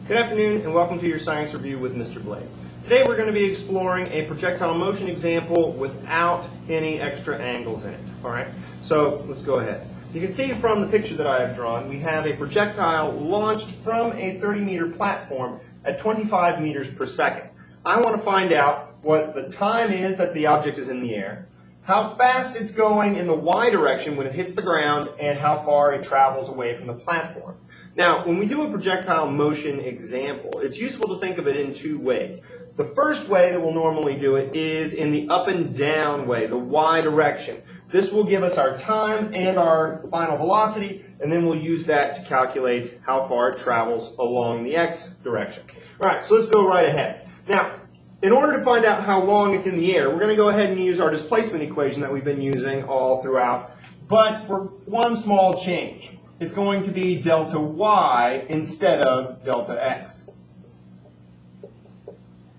Good afternoon and welcome to your science review with Mr. Blaze. Today we're going to be exploring a projectile motion example without any extra angles in it. Alright, so let's go ahead. You can see from the picture that I have drawn, we have a projectile launched from a 30-meter platform at 25 meters per second. I want to find out what the time is that the object is in the air, how fast it's going in the y direction when it hits the ground, and how far it travels away from the platform. Now, when we do a projectile motion example, it's useful to think of it in two ways. The first way that we'll normally do it is in the up and down way, the y direction. This will give us our time and our final velocity, and then we'll use that to calculate how far it travels along the x direction. All right, so let's go right ahead. Now, in order to find out how long it's in the air, we're going to go ahead and use our displacement equation that we've been using all throughout, but for one small change. It's going to be delta y instead of delta x.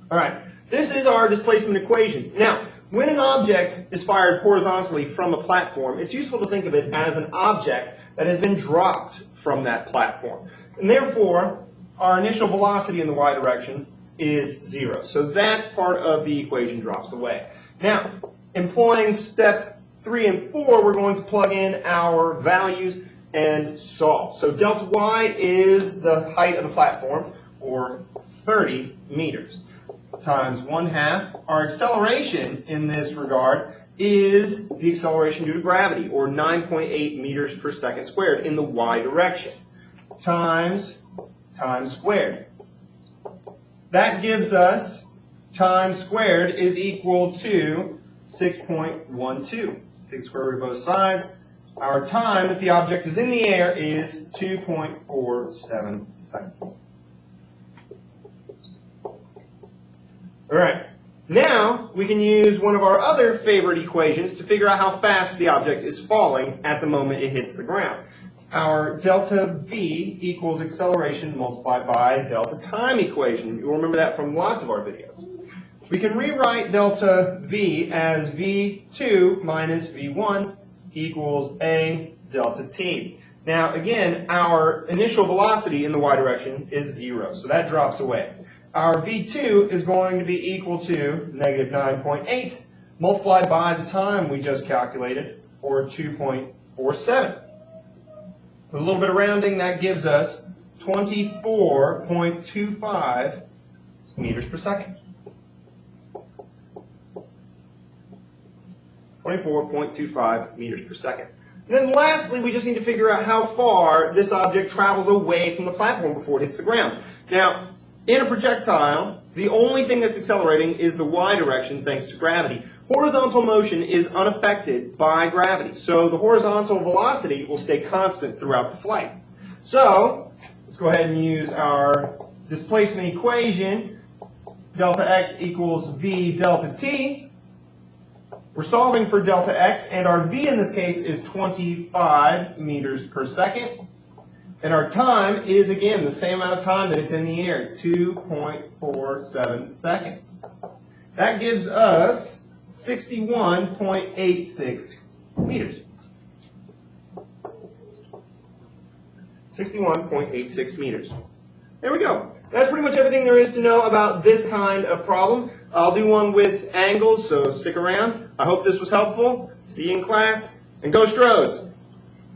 All right, this is our displacement equation. Now, when an object is fired horizontally from a platform, it's useful to think of it as an object that has been dropped from that platform. And therefore, our initial velocity in the y direction is 0. So that part of the equation drops away. Now, employing step 3 and 4, we're going to plug in our values and solve. So delta y is the height of the platform, or 30 meters, times 1/2. Our acceleration in this regard is the acceleration due to gravity, or 9.8 meters per second squared in the y direction, times time squared. That gives us time squared is equal to 6.12. Take the square root of both sides. Our time that the object is in the air is 2.47 seconds. All right. Now we can use one of our other favorite equations to figure out how fast the object is falling at the moment it hits the ground. Our delta v equals acceleration multiplied by delta time equation. You'll remember that from lots of our videos. We can rewrite delta v as v2 minus v1 equals a delta t. Now again, our initial velocity in the y direction is 0, so that drops away. Our v2 is going to be equal to negative 9.8 multiplied by the time we just calculated, or 2.47. With a little bit of rounding, that gives us 24.25 meters per second. 24.25 meters per second. And then lastly, we just need to figure out how far this object travels away from the platform before it hits the ground. Now, in a projectile, the only thing that's accelerating is the y direction thanks to gravity. Horizontal motion is unaffected by gravity, so the horizontal velocity will stay constant throughout the flight. So, let's go ahead and use our displacement equation. Delta x equals v delta t. We're solving for delta x, and our v in this case is 25 meters per second. And our time is, again, the same amount of time that it's in the air, 2.47 seconds. That gives us 61.86 meters. 61.86 meters. There we go. That's pretty much everything there is to know about this kind of problem. I'll do one with angles, so stick around. I hope this was helpful. See you in class, and go Stros!